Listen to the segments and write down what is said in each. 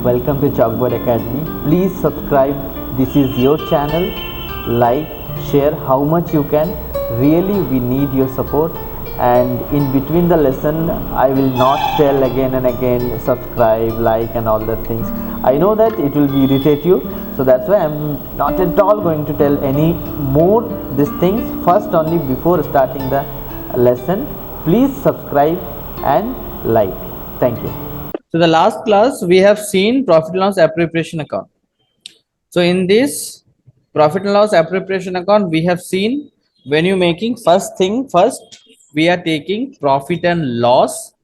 Welcome to Chalkboard Academy. Please subscribe. This is your channel. Like, share how much you can. Really, we need your support. And in between the lesson, I will not tell again and again subscribe, like, and all that things. I know that it will irritate you, so that's why I'm not at all going to tell any more these things. First, only before starting the lesson, please subscribe and like. Thank you. So the last class we have seen profit and loss appropriation account. So in this profit and loss appropriation account, we have seen when you making first we are taking profit and loss,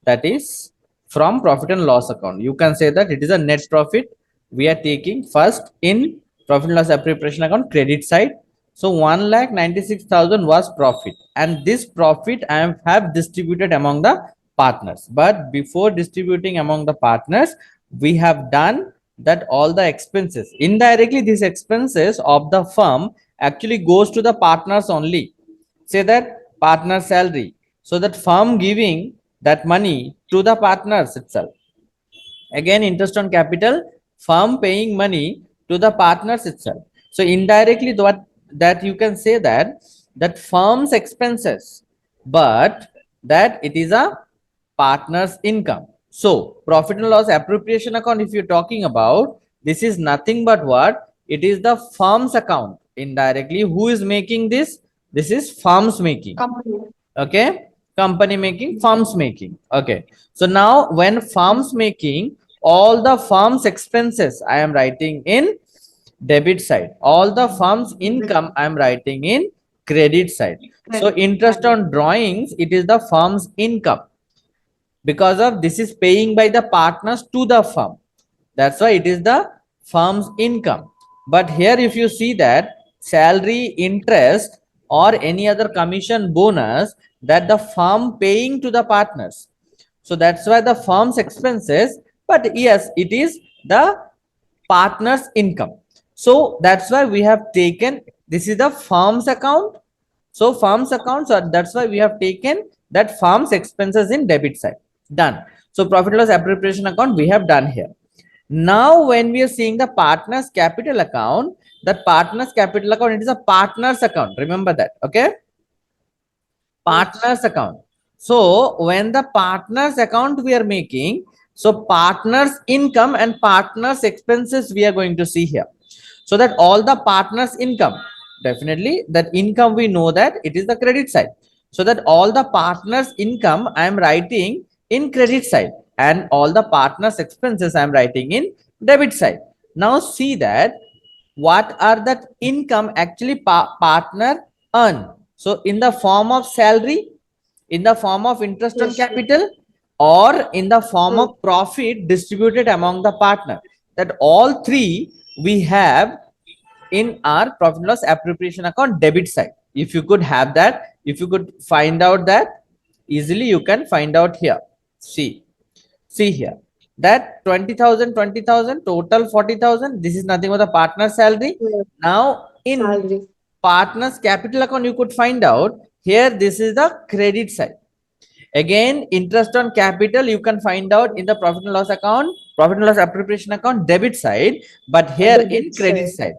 that is from profit and loss account. You can say that it is a net profit. We are taking first in profit and loss appropriation account credit side. So 1,96,000 was profit, and this profit I have distributed among the partners. But before distributing among the partners, we have done that all the expenses indirectly, these expenses of the firm actually goes to the partners only. Say that partner salary, so that firm giving that money to the partners itself. Again, interest on capital, firm paying money to the partners itself. So indirectly, what that you can say that firm's expenses, but that it is a partner's income. So profit and loss appropriation account, if you're talking about, this is nothing but what? It is the firm's account. Indirectly, who is making this? This is firm's making. Okay, company making, firms making. Okay, so now when firms making, all the firm's expenses I am writing in debit side, all the firm's income I am writing in credit side. So interest on drawings, it is the firm's income, because of this is paying by the partners to the firm, that's why it is the firm's income. But here if you see that salary, interest, or any other commission, bonus, that the firm paying to the partners, so that's why the firm's expenses, but yes, it is the partner's income. So that's why we have taken, this is the firm's account. So firm's account, so that's why we have taken that firm's expenses in debit side. Done. So profit and loss appropriation account we have done here. Now when we are seeing the partner's capital account, that partner's capital account, it is a partner's account. Remember that. Okay, partner's account. So when the partner's account we are making, so partner's income and partner's expenses we are going to see here. So that all the partners income, definitely that income we know that it is the credit side. So that all the partners income I am writing in credit side, and all the partners expenses I am writing in debit side. Now see that what are that income actually partner earn. So in the form of salary, in the form of interest on capital, or in the form of profit distributed among the partner, that all three we have in our profit and loss appropriation account debit side. If you could have that, if you could find out that easily, you can find out here. See here that 20,000 total 40,000, this is nothing but the partner salary. Now in partner's capital account, you could find out here, this is the credit side. Again, interest on capital you can find out in the profit and loss account, profit and loss appropriation account debit side, but here in credit side.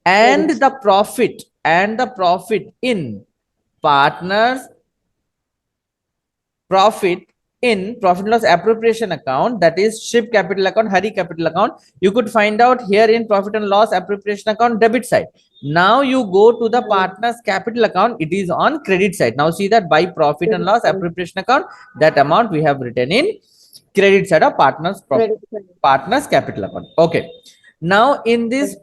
And the profit in partners profit in profit and loss appropriation account, that is Shiv capital account, Hari capital account, you could find out here in profit and loss appropriation account debit side. Now you go to the partners capital account, it is on credit side. Now see that by profit and loss appropriation account, that amount we have written in credit side of partners capital account. Okay, now in this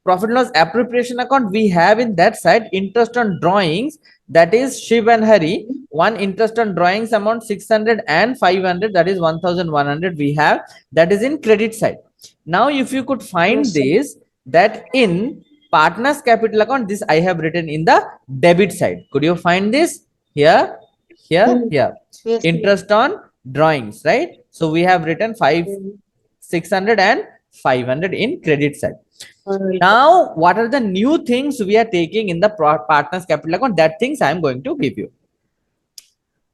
profit and loss appropriation account, we have in that side interest on drawings, that is Shiv and Hari. One interest on drawings amount 600 and 500, that is 1,100 we have, that is in credit side. Now if you could find this, that in partners capital account, this I have written in the debit side. Could you find this here? Interest on drawings, right? So we have written 600 and 500 in credit side. Now what are the new things we are taking in the partners capital account? That things I am going to give you.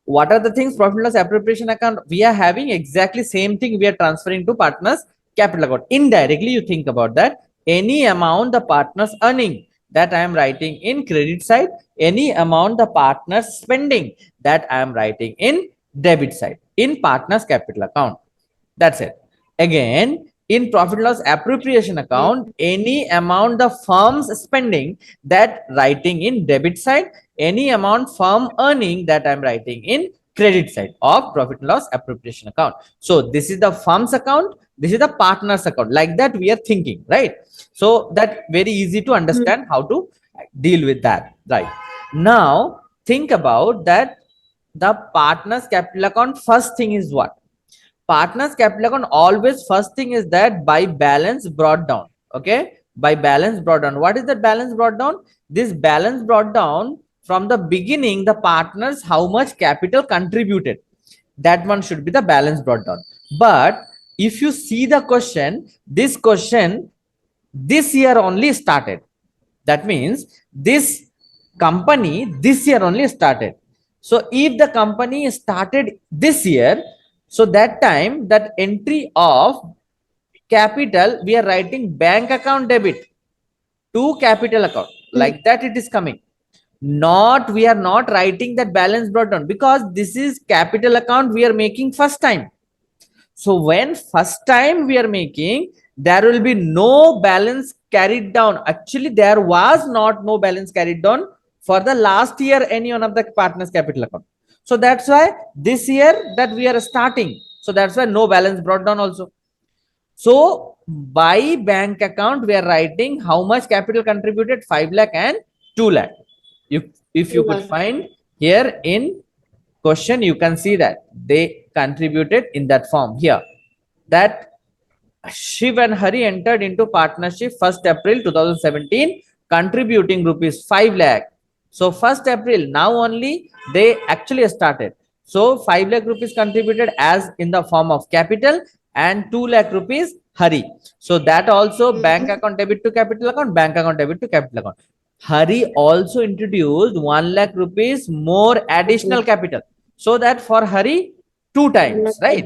What are the things? Profit and loss appropriation account. We are having exactly same thing. We are transferring to partners capital account. Indirectly, you think about that. Any amount the partners earning, that I am writing in credit side. Any amount the partners spending, that I am writing in debit side in partners capital account. That's it. Again, in profit and loss appropriation account, any amount the firm's spending, that writing in debit side. Any amount firm earning, that I'm writing in credit side of profit and loss appropriation account. So this is the firm's account, this is the partner's account. Like that we are thinking, right? So that very easy to understand how to deal with that, right? Now think about that. The partner's capital account, first thing is what? Partners capital account, always first thing is that by balance brought down. Okay, by balance brought down. What is that balance brought down? This balance brought down from the beginning, the partners how much capital contributed, that one should be the balance brought down. But if you see the question, this question this year only started. That means this company this year only started. So if the company started this year, so that time that entry of capital, we are writing bank account debit to capital account. Like that it is coming. Not, we are not writing that balance brought down, because this is capital account we are making first time. So when first time we are making, there will be no balance carried down. Actually, there was not no balance carried down for the last year any one of the partners capital account. So that's why this year that we are starting. So that's why no balance brought down also. So by bank account, we are writing how much capital contributed, 5 lakh and 2 lakh. If you could find here in question, you can see that they contributed in that form here. That Shiv and Hari entered into partnership 1st April 2017, contributing rupees 5 lakh. So 1st April, now only they actually started. So 5 lakh rupees contributed as in the form of capital, and 2 lakh rupees Hari. So that also bank account debit to capital account, bank account debit to capital account. Hari also introduced 1 lakh rupees more additional capital. So that for Hari, 2 times, right?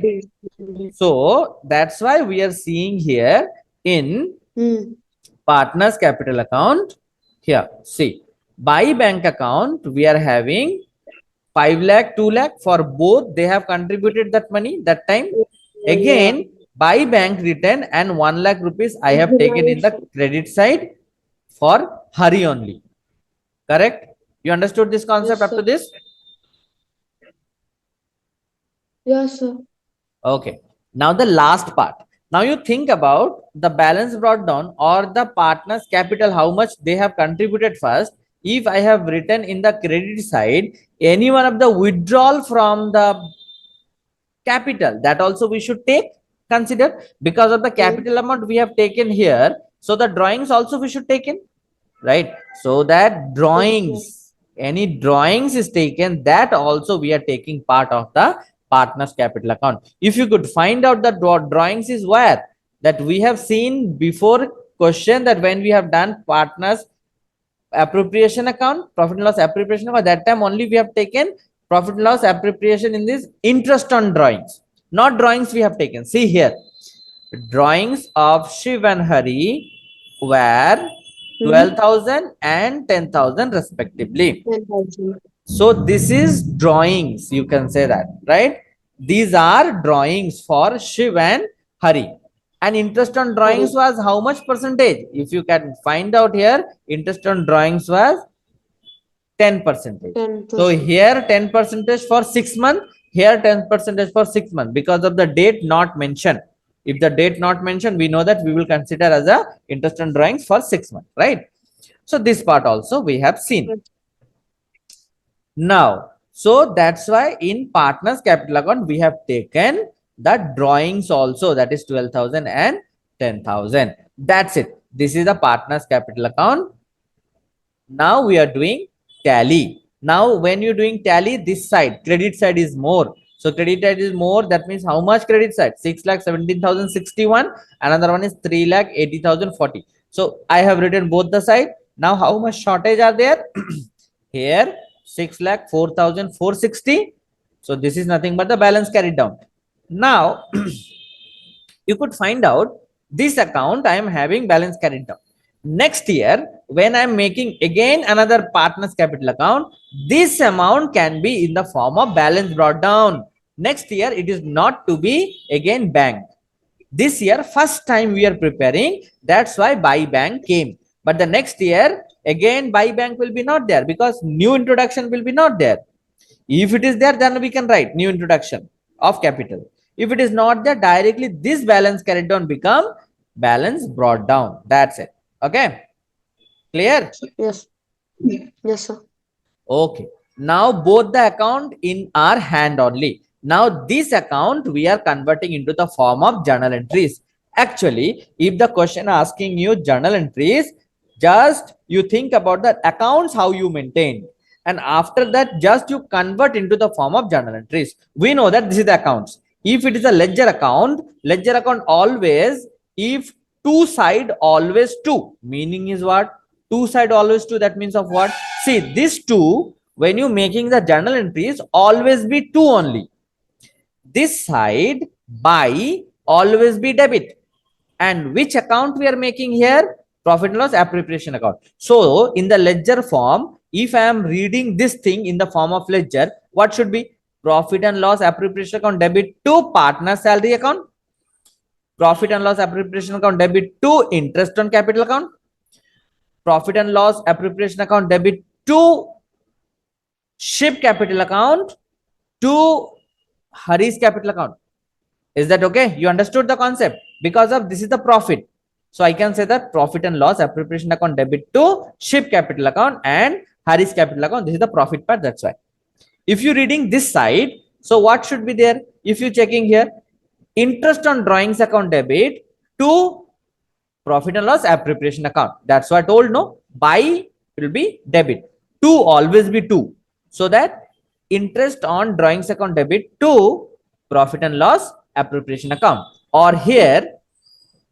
So that's why we are seeing here in partners capital account. Here, see, by bank account, we are having 5 lakh, 2 lakh for both. They have contributed that money that time. Again, by bank return and 1 lakh rupees I have taken in the credit side for Hari only. Correct? You understood this concept up to this? Yes, sir. Okay. Now the last part. Now you think about the balance brought down or the partner's capital, how much they have contributed first. If I have written in the credit side, any one of the withdrawal from the capital, that also we should take consider, because of the capital amount we have taken here. So the drawings also we should take in, right? So that drawings, any drawings is taken, that also we are taking part of the partners capital account. If you could find out the drawings is where, that we have seen before question, that when we have done partners appropriation account, profit and loss appropriation account, that time only we have taken profit and loss appropriation in this interest on drawings, not drawings we have taken. See here, drawings of Shiv and Hari were 12,000 and 10,000 respectively. 10,000. So this is drawings, you can say that, right? These are drawings for Shiv and Hari. And interest on drawings was how much percentage? If you can find out here, interest on drawings was 10%. 10%. So here 10% for 6 months, here 10% for 6 months, because of the date not mentioned. If the date not mentioned, we know that we will consider as a interest on drawings for 6 months, right? So this part also we have seen. Now, so that's why in partners capital account, we have taken the drawings also, that is 12,000 and 10,000. That's it. This is the partners capital account. Now we are doing tally. Now when you're doing tally, this side, credit side is more. So credit side is more, that means how much credit side? 6,17,061. Another one is 3,80,040. So I have written both the side. Now how much shortage are there? Here 6,04,460. So this is nothing but the balance carried down. Now you could find out this account I am having balance carried down. Next year, when I am making again another partner's capital account, this amount can be in the form of balance brought down. Next year, it is not to be again bank. This year, first time we are preparing, that's why buy bank came. But the next year, again buy bank will be not there because new introduction will be not there. If it is there, then we can write new introduction of capital. If it is not there, directly this balance carried down become balance brought down. That's it. Okay. Clear? Yes. Yes, sir. Okay. Now both the account in our hand only. Now this account we are converting into the form of journal entries. Actually, if the question asking you journal entries, just you think about the accounts how you maintain, and after that just you convert into the form of journal entries. We know that this is the accounts. If it is a ledger account always, if two side always two, meaning is what? Two side always two, that means of what? See, this two, when you making the journal entries, always be two only. This side by always be debit. And which account we are making here? Profit and loss appropriation account. So in the ledger form, if I am reading this thing in the form of ledger, what should be? Profit and loss appropriation account debit to partner salary account. Profit and loss appropriation account debit to interest on capital account. Profit and loss appropriation account debit to ship capital account to Hari's capital account. Is that okay? You understood the concept? Because of this is the profit. So I can say that profit and loss appropriation account debit to ship capital account and Hari's capital account. This is the profit part. That's why. If you're reading this side, so what should be there? If you're checking here, interest on drawings account debit to profit and loss appropriation account. That's what I told. No, by will be debit. To always be two. So that interest on drawings account debit to profit and loss appropriation account. Or here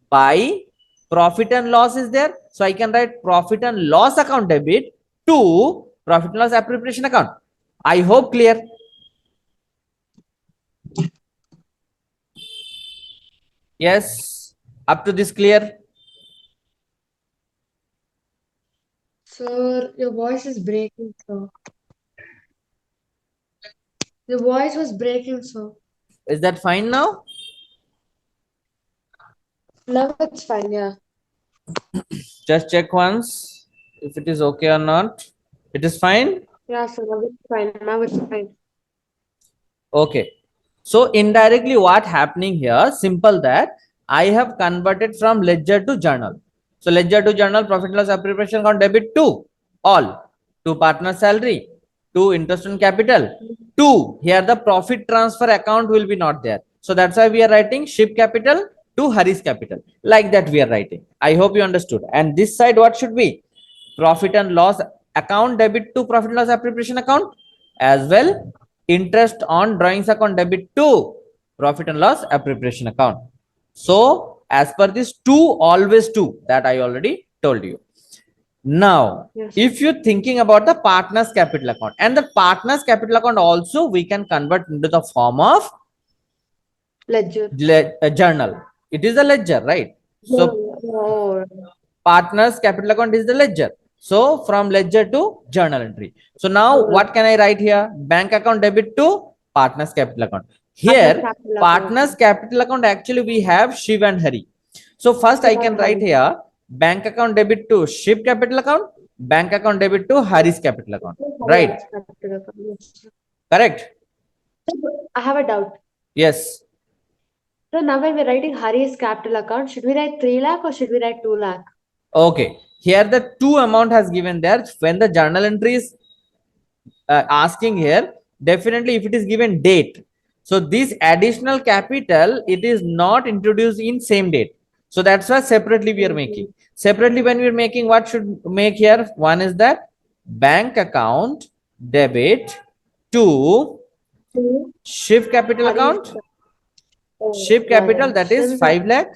by profit and loss is there. So I can write profit and loss account debit to profit and loss appropriation account. I hope clear. Yes, up to this clear. Sir, your voice is breaking, sir. Your voice was breaking, sir. Is that fine now? Now it's fine, yeah. Just check once if it is okay or not. It is fine. Yeah, sir, now it's fine. Now it's fine. Okay. So indirectly what happening here? Simple that I have converted from ledger to journal. So ledger to journal, profit and loss appropriation account debit to all, to partner salary, to interest on capital, to here the profit transfer account will be not there. So that's why we are writing ship capital to Hari's capital. Like that we are writing. I hope you understood. And this side what should be? Profit and loss account debit to profit and loss appropriation account, as well interest on drawings account debit to profit and loss appropriation account. So as per this two, always two, that I already told you. Now, Yes. if you're thinking about the partner's capital account, and the partner's capital account also we can convert into the form of Ledger. journal. It is a ledger, right? So Oh, partner's capital account is the ledger. So from ledger to journal entry. So now what can I write here? Bank account debit to partner's capital account. Here capital partner's capital account, actually we have Shiv and Hari. So first I can write here bank account debit to Shiv capital account, bank account debit to Hari's capital account. Right? capital account. Yes. Correct? I have a doubt. Yes. So now when we're writing Hari's capital account, should we write 3 lakh or should we write 2 lakh? Okay. Here the two amount has given there. When the journal entry is asking here, definitely if it is given date, so this additional capital, it is not introduced in same date. So that's why separately we are making. Separately when we are making, what should make here? One is that bank account debit to Shiv capital account. Shiv capital, that is 5 lakh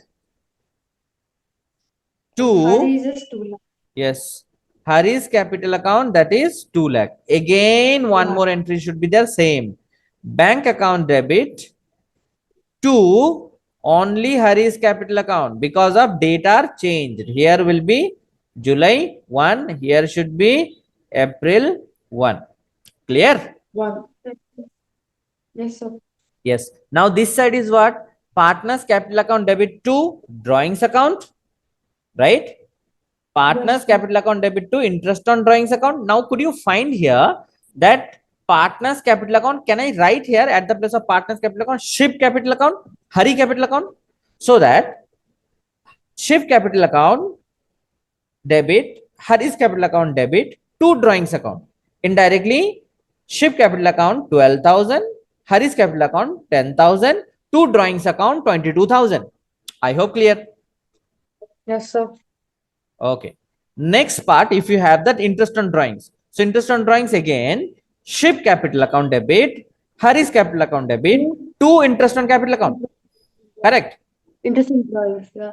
to Hari's is 2 lakh. yes, Hari's capital account, that is 2 lakh. Again, one Yeah. more entry should be there, same. bank account debit to only Hari's capital account because of date are changed. Here will be July 1, here should be April 1. Clear? One. Yes, sir. Yes. Now this side is what? Partners capital account debit to drawings account, right? Partners Yes, sir. capital account debit to interest on drawings account. Now could you find here that partners capital account, can I write here at the place of partners capital account Shiv capital account, Hari capital account, so that Shiv capital account debit, Hari's capital account debit to drawings account. Indirectly, Shiv capital account 12,000, Hari's capital account 10,000, to drawings account 22,000. I hope clear. Yes, sir. Okay. Next part, if you have that interest on drawings. So interest on drawings again, Shiv capital account debit, Hari's capital account debit, to interest on capital account. Correct. Interesting drawings. Yeah.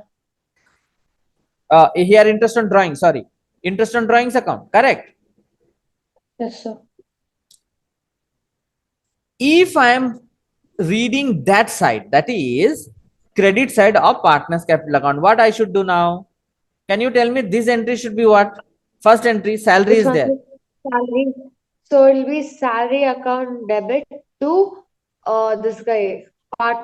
Here interest on drawings, sorry. Interest on drawings account. Correct. Yes, sir. If I am reading that side, that is credit side of partners capital account, what I should do now? Can you tell me this entry should be what? First entry, salary This is one there. is salary. So it'll be salary account debit to this guy,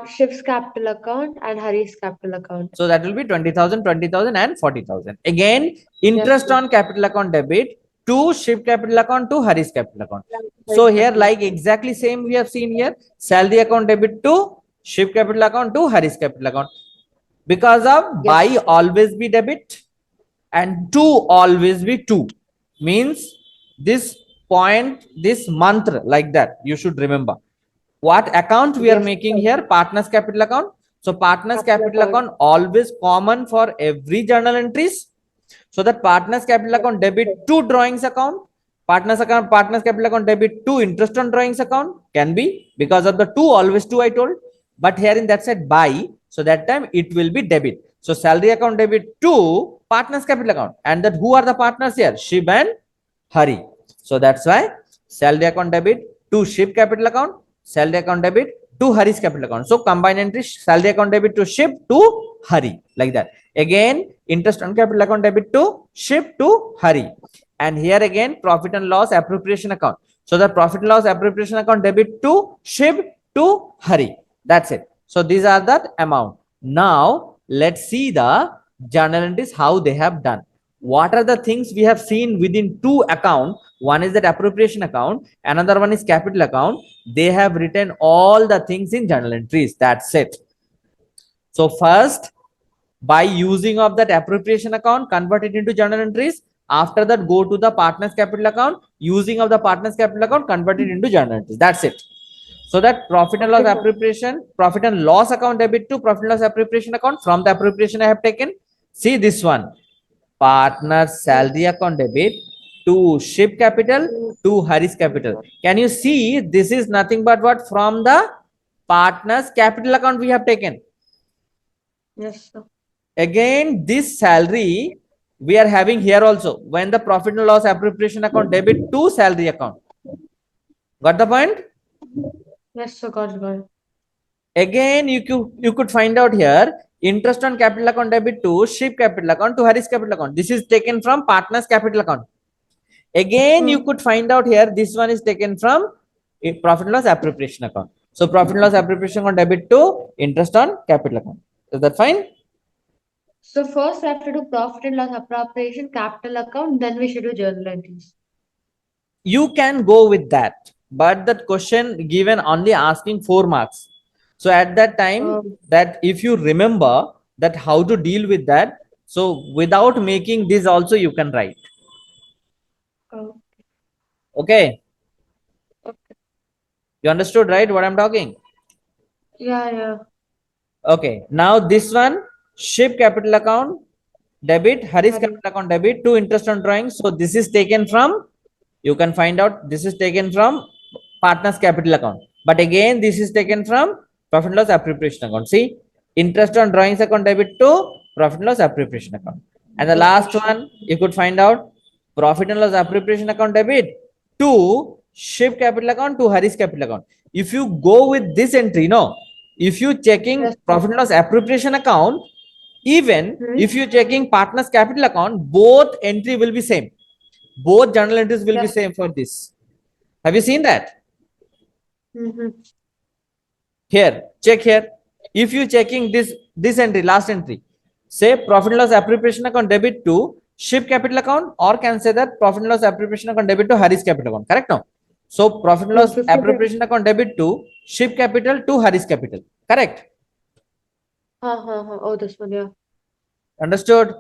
Shift's capital account and Hari's capital account. So that will be 20,000, 20,000 and 40,000. Again, interest sir. on capital account debit to Shiv capital account to Hari's capital account. So here like exactly same we have seen here, salary account debit to Shiv capital account to Hari's capital account. Because of Yes. buy always be debit and to always be to, means this point, this mantra like that you should remember. What account we are Yes, making sir. here? Partners capital account. So partners Capital capital account always common for every journal entries. So that partners capital account debit to drawings account, partners capital account debit to interest on drawings account can be, because of the two always two I told. But here in that side buy, so that time it will be debit. So salary account debit to partners capital account, and that who are the partners here? Shiv and Hari. So that's why salary account debit to Shiv capital account, salary account debit to Hari's capital account. So combined entry, salary account debit to Shiv to Hari, like that. Again, interest on capital account debit to Shiv to Hari. And here again, profit and loss appropriation account. So the profit and loss appropriation account debit to Shiv to Hari. That's it. So these are the amount. Now let's see the journal entries, how they have done. What are the things we have seen within two account? One is that appropriation account, another one is capital account. They have written all the things in journal entries. That's it. So first, by using of that appropriation account, convert it into journal entries. After that, go to the partners capital account. Using of the partners capital account, convert it into journal entries. That's it. So that profit and loss appropriation, profit and loss account debit to profit and loss appropriation account. From the appropriation I have taken, see this one, partner salary account debit to Shiv capital to Hari's capital. Can you see this is nothing but what? From the partners capital account we have taken. Yes, sir. Again, this salary we are having here also when the profit and loss appropriation account debit to salary account. Got the point? Yes, sir. Got it. Again, you could find out here interest on capital account debit to Shiv capital account to Hari's capital account. This is taken from partners capital account. Again, you could find out here this one is taken from profit and loss appropriation account. So profit and loss appropriation account debit to interest on capital account. Is that fine? So first we have to do profit and loss appropriation, capital account, then we should do journal entries. You can go with that, but that question given only asking 4 marks. So at that time, that if you remember that how to deal with that, so without making this also you can write. Oh, Okay, okay. you understood, right, what I'm talking? Yeah. Okay, now this one, Shiv capital account debit, Hari's Hari. capital account debit to interest on drawings. So this is taken from, you can find out this is taken from partners capital account. But again, this is taken from profit and loss appropriation account. See, interest on drawings account debit to profit and loss appropriation account. And the last one, you could find out profit and loss appropriation account debit to Shiv capital account to Hari's capital account. if you go with this entry, no, if you checking Yes, sir. profit and loss appropriation account, even Hmm. if you checking partners capital account, both entry will be same. Both journal entries will be Yes. same for this. Have you seen that? Mm-hmm. Here, check here. If you checking this entry, last entry, say profit and loss appropriation account debit to ship capital account, or can say that profit and loss appropriation account debit to Harris capital account. Correct now? So profit and loss 50. appropriation account debit to ship capital to Harris capital. Correct? Oh, this one, yeah. Understood?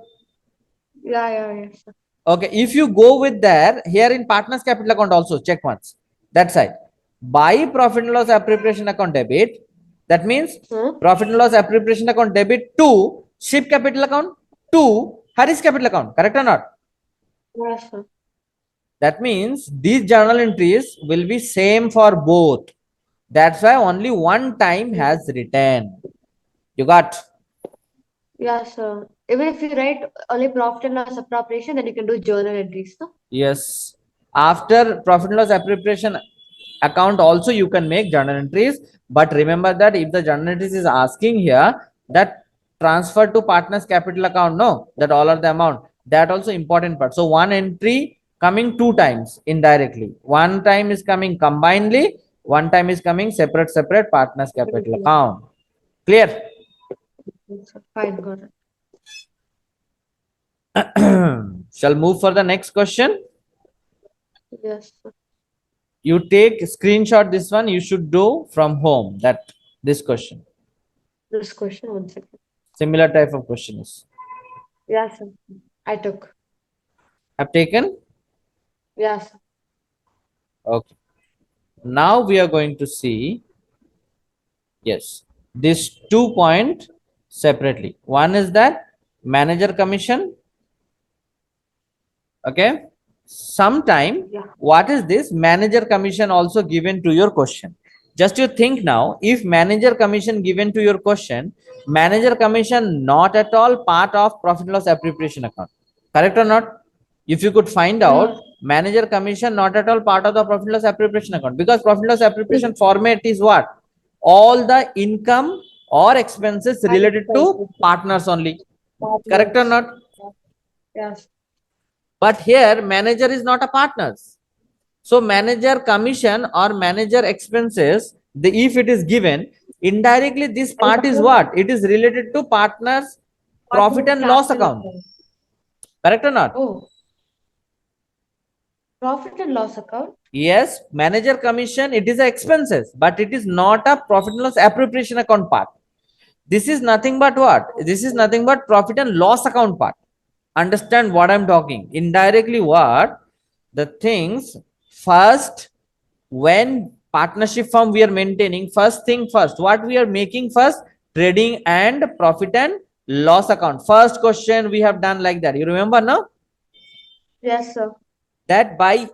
Yeah, yes, sir. Okay. If you go with there, here in partners capital account also check once. That side. By profit and loss appropriation account debit, that means Huh? profit and loss appropriation account debit to ship capital account to Harris capital account. Correct or not? Yes, sir. That means these journal entries will be same for both. That's why only one time has written. You got? Yes, sir. Even if you write only profit and loss appropriation, then you can do journal entries, no? Yes. After profit and loss appropriation account also you can make journal entries. But remember that if the journal entries is asking here that transfer to partners capital account, no, that all are the amount. That also important part. So one entry coming two times indirectly. One time is coming combinedly. One time is coming separate partners capital account. Clear? Yes, sir. Fine, got it. Shall move for the next question. Yes, sir. You take screenshot this one, you should do from home, that this question, This question, 1 second. similar type of questions Yes, sir. I took. have taken. Yes, sir. Okay, now we are going to see, yes, this 2 point separately. One is that manager commission. Okay, sometime Yeah. what is this manager commission also given to your question? Just you think now, if manager commission given to your question, manager commission not at all part of profit and loss appropriation account. Correct or not? If you could find out Yeah. manager commission not at all part of the profit and loss appropriation account, because profit and loss appropriation format is what? All the income or expenses related to partners only. Correct or not? Yes. But here manager is not a partner. So manager commission or manager expenses, if it is given, indirectly this part is what? It is related to partners profit and loss account. Correct or not? Oh, profit and loss account? Yes, manager commission, it is a expenses, but it is not a profit and loss appropriation account part. This is nothing but what? This is nothing but profit and loss account part. Understand what I'm talking? Indirectly what? The things first, when partnership firm we are maintaining, first thing first, what we are making first? Trading and profit and loss account. First question we have done like that. You remember now? Yes, sir. That by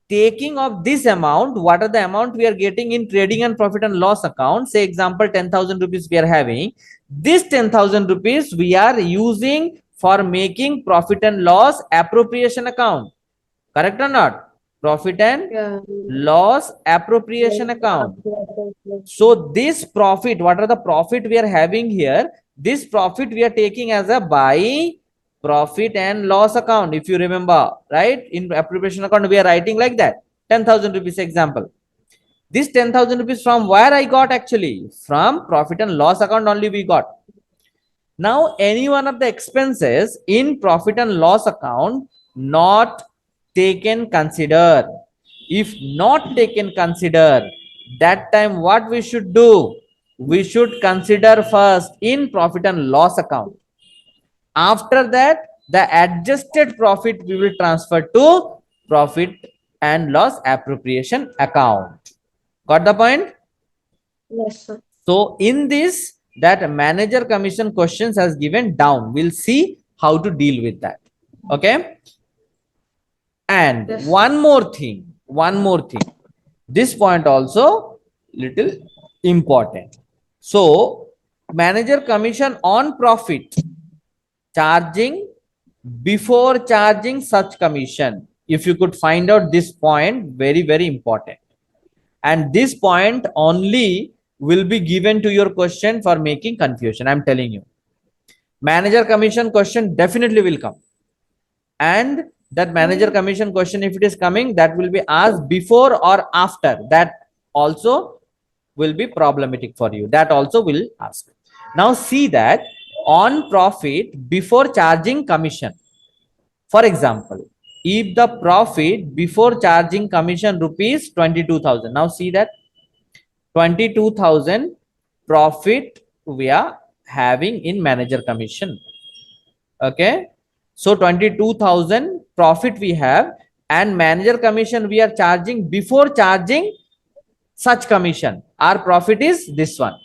taking of this amount, what are the amount we are getting in trading and profit and loss account? Say example 10,000 rupees we are having. This 10,000 rupees we are using for making profit and loss appropriation account. Correct or not? Profit and Yeah. loss appropriation account. So this profit, what are the profit we are having here? This profit we are taking as a by profit and loss account. If you remember, right? In appropriation account, we are writing like that. 10,000 rupees example. This 10,000 rupees from where I got actually? From profit and loss account only we got. Now, any one of the expenses in profit and loss account not taken consider. If not taken consider, that time what we should do? We should consider first in profit and loss account. After that, the adjusted profit we will transfer to profit and loss appropriation account. Got the point? Yes, sir. So in this, that manager commission questions has given down. We'll see how to deal with that. Okay. And Yes. one more thing. This point also little important. So manager commission on profit, charging before charging such commission. If you could find out this point, very important. and this point only will be given to your question for making confusion. I'm telling you, manager commission question definitely will come, and that manager commission question, if it is coming, that will be asked before or after. That also will be problematic for you. That also will ask. Now see that on profit before charging commission. For example, if the profit before charging commission rupees 22,000. Now see that 22,000 profit we are having in manager commission. Okay. So 22,000 profit we have, and manager commission we are charging before charging such commission. Our profit is this one.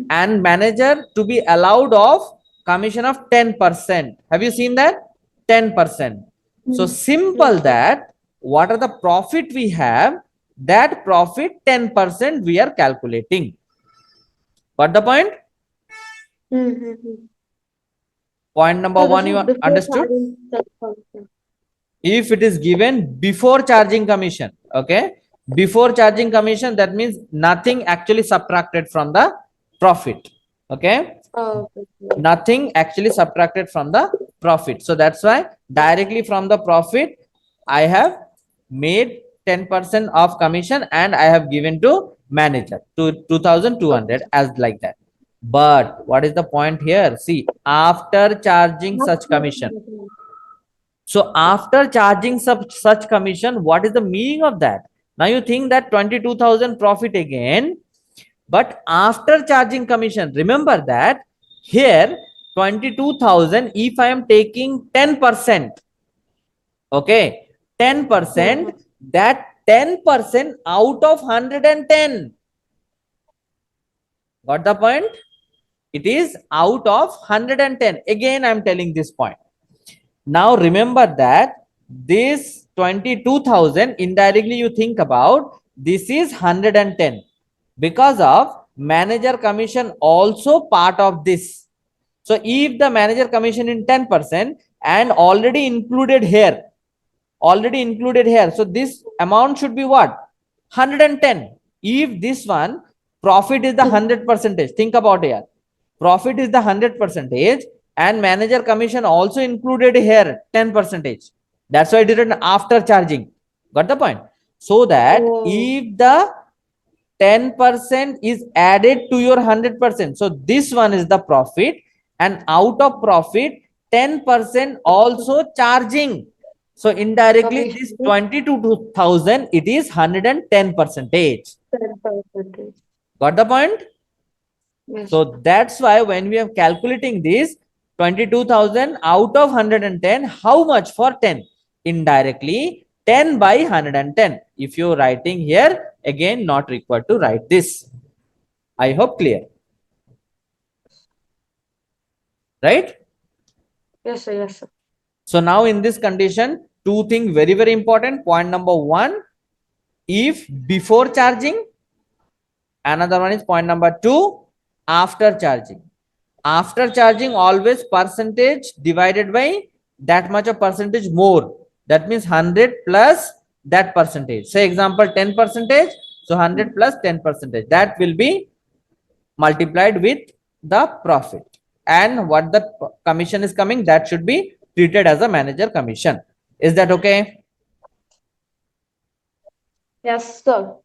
And manager to be allowed of commission of 10%. Have you seen that? 10%. So simple that what are the profit we have, that profit 10% we are calculating. Got the point? Point number So one, this you is before understood? charging such function. If it is given before charging commission, okay, before charging commission, that means nothing actually subtracted from the profit. Okay, Oh, okay. nothing actually subtracted from the profit. So that's why directly from the profit I have made 10% of commission and I have given to manager to 2,200 as like that. But what is the point here? See, after charging such commission. So after charging such commission, what is the meaning of that? Now you think that 22,000 profit again, but after charging commission, remember that here 22,000, if I am taking 10%, okay, 10%, that 10% out of 110. Got the point? It is out of 110. Again, I am telling this point. Now remember that this 22,000, indirectly you think about, this is 110 because of manager commission also part of this. So if the manager commission in 10% and already included here, so this amount should be what? 110. If this one profit is the 100%, think about here, profit is the 100%, and manager commission also included here 10%. That's why I did it after charging. Got the point? So that if the 10% is added to your 100%, so this one is the profit, and out of profit 10% also charging. So indirectly this 22,000, it is 110%. 10%. Got the point? Yes. So that's why when we are calculating this 22,000 out of 110, how much for 10? Indirectly 10 by 110. If you're writing here, again not required to write this. I hope clear. Right? Yes, sir. Yes, sir. So now in this condition, two things very, very important. Point number one, if before charging. Another one is point number two, after charging. After charging, always percentage divided by that much of percentage more. That means 100 plus that percentage. Say example 10%. So 100 plus 10%. That will be multiplied with the profit. And what the commission is coming, that should be treated as a manager commission. Is that okay? Yes, sir.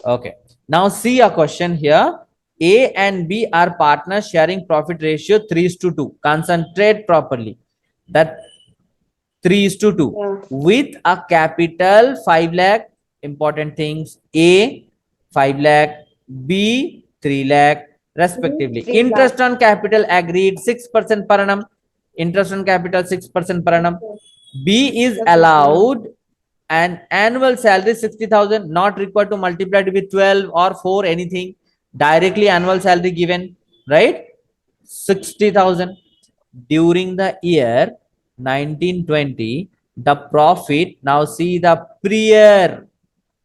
Okay. Now see a question here. A and B are partners sharing profit ratio 3:2. Concentrate properly. That 3:2. Yeah. With a capital 5 lakh, important things, A 5 lakh, B 3 lakh respectively. 3 lakh. Interest on capital agreed 6% per annum. Interest on capital 6% per annum. B is allowed an annual salary 60,000, not required to multiply it with 12 or 4, anything. Directly annual salary given, right? 60,000. During the year 1920, the profit, now see the prior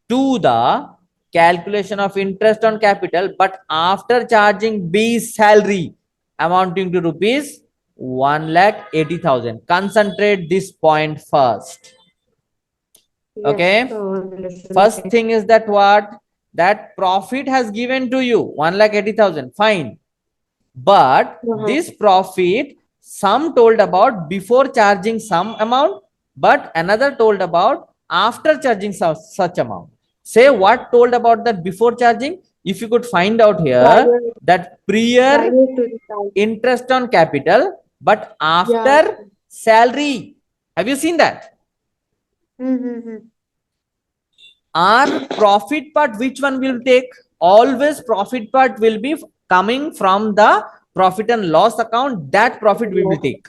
to the calculation of interest on capital, but after charging B's salary amounting to rupees 1,80,000. Concentrate this point first. Okay. Listen, First okay. thing is that what? That profit has given to you 1,80,000. Fine. But this profit, some told about before charging some amount, but another told about after charging such amount. Say what told about that before charging? If you could find out here, Prior, that prior prior to the time. interest on capital, but Yeah. after salary. Have you seen that? Mm-hmm. Our profit part, which one will take? Always profit part will be coming from the profit and loss account. That profit we will take.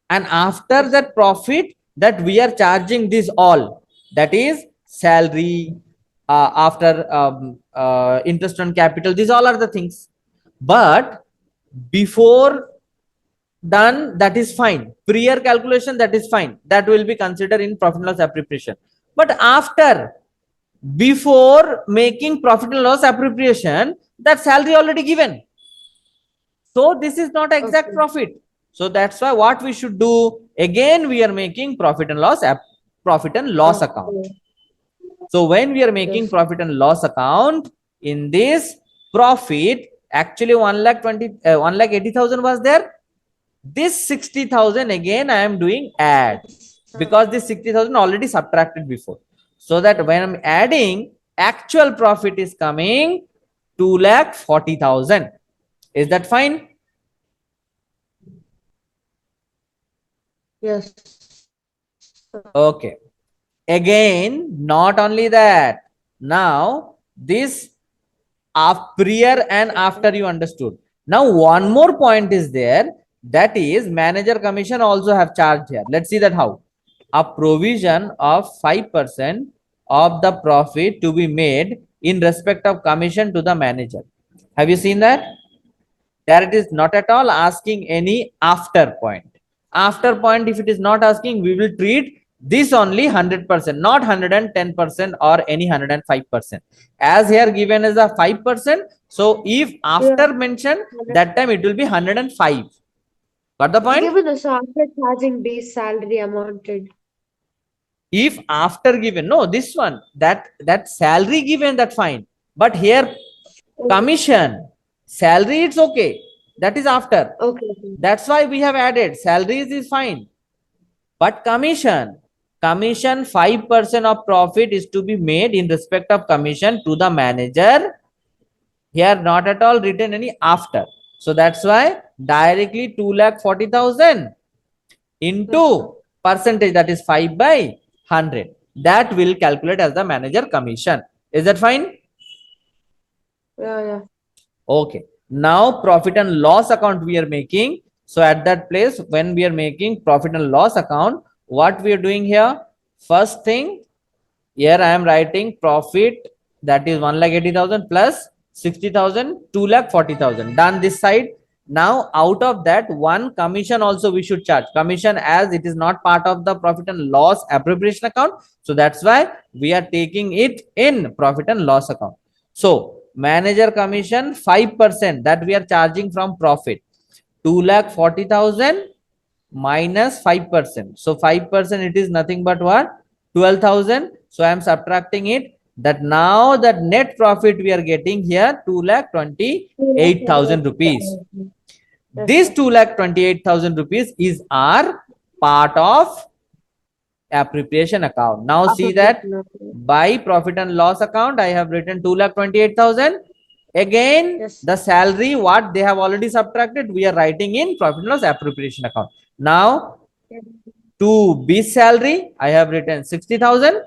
And after that profit, that we are charging this all. That is salary, after interest on capital. These all are the things. But before done, that is fine. Prior calculation, that is fine. That will be considered in profit and loss appropriation. But after, before making profit and loss appropriation, that salary already given. So this is not exact Okay. profit. So that's why what we should do, again we are making profit and loss account. Okay. So when we are making Yes. profit and loss account, in this profit, actually 1,80,000 was there. This 60,000 again I am doing add, because this 60,000 already subtracted before. So that when I'm adding, actual profit is coming 2,40,000. Is that fine? Yes. Okay. Again, not only that. Now, this prior and after you understood. Now, one more point is there. That is manager commission also have charged here. Let's see that how. A provision of 5% of the profit to be made in respect of commission to the manager. Have you seen that? There it is not at all asking any after point. After point, if it is not asking, we will treat this only 100%, not 110% or any 105%. As here given as a 5%. So if after mention, that time it will be 105. Got the point? Given us after charging base salary amounted. If after given, no, this one, that salary given, that fine. But here commission, salary, it's okay. That is after. Okay. That's why we have added salaries is fine. But commission 5% of profit is to be made in respect of commission to the manager. Here not at all written any after. So that's why directly 2,40,000 into percentage, that is 5/100. That will calculate as the manager commission. Is that fine? Yeah. Okay. Now profit and loss account we are making. So at that place, when we are making profit and loss account, what we are doing here? First thing, here I am writing profit, that is 1,80,000 plus 60,000, 2,40,000. Done this side. Now out of that, one commission also we should charge. Commission, as it is not part of the profit and loss appropriation account. So that's why we are taking it in profit and loss account. So manager commission 5% that we are charging from profit, 2,40,000 minus 5%. So 5%, it is nothing but what? 12,000. So I am subtracting it. That now that net profit we are getting here 2,28,000 rupees. This 2,28,000 rupees is our part of appropriation account. Now see that by profit and loss account, I have written 2,28,000. Again, the salary what they have already subtracted, we are writing in profit and loss appropriation account. Now, to B salary, I have written 60,000.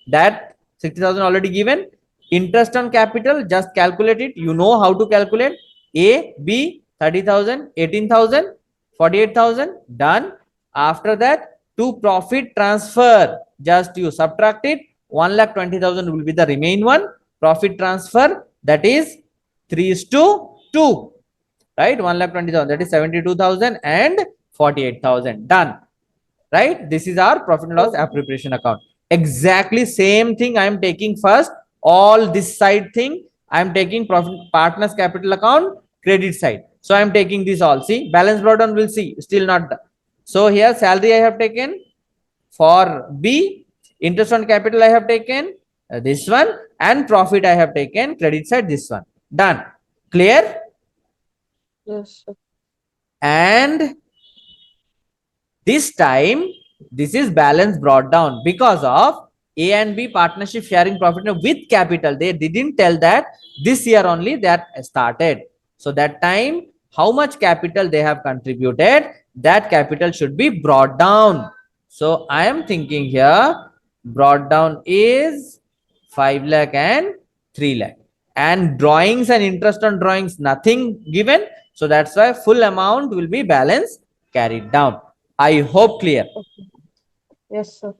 That 60,000 already given. Interest on capital, just calculate it. You know how to calculate. A, B, 30,000, 18,000, 48,000. Done. After that, to profit transfer, just you subtract it. 1,20,000 will be the remain one. Profit transfer, that is 3:2. Right? 1,20,000, that is 72,000 and 48,000. Done. Right? This is our profit and loss appropriation account. Exactly same thing I am taking first. All this side thing, I am taking profit partners capital account, credit side. So I am taking this all. See, balance brought down, we'll see. Still not done. So here salary I have taken for B. Interest on capital I have taken this one, and profit I have taken credit side this one. Done. Clear? Yes, sir. And this time, this is balance brought down because of A and B partnership sharing profit with capital. They didn't tell that this year only that started. So that time, how much capital they have contributed, that capital should be brought down. So I am thinking here, brought down is 5 lakh and 3 lakh. And drawings and interest on drawings, nothing given. So that's why full amount will be balance carried down. I hope clear. Okay. Yes, sir.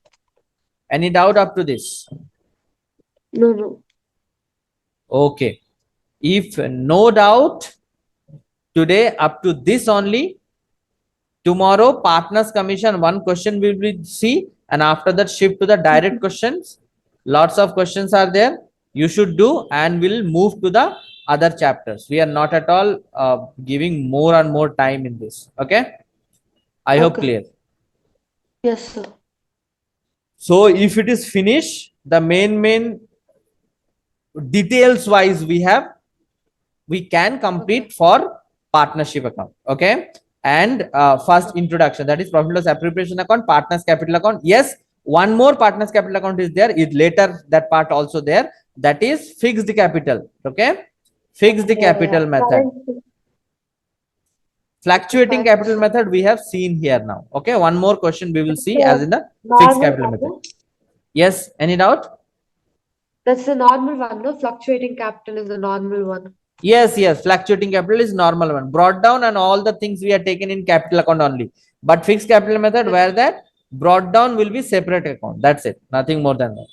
Any doubt up to this? No, no. Okay. If no doubt, today up to this only. Tomorrow, partners commission, one question we will see, and after that, shift to the direct questions. Lots of questions are there. You should do, and we'll move to the other chapters. We are not at all giving more and more time in this. Okay. I hope Okay. clear. Yes, sir. So if it is finished, the main details wise we can complete for partnership account. Okay. And first introduction, that is profit loss appropriation account, partners capital account. Yes, one more partners capital account is there. It later that part also there. That is fixed capital. Okay. Fixed capital method. Fluctuating capital method we have seen here now. Okay. One more question we will see as in the fixed capital method. Yes. Any doubt? That's the normal one, no? Fluctuating capital is the normal one. Yes, yes. Fluctuating capital is normal one. Brought down and all the things we are taken in capital account only. But fixed capital method where that brought down will be separate account. That's it. Nothing more than that.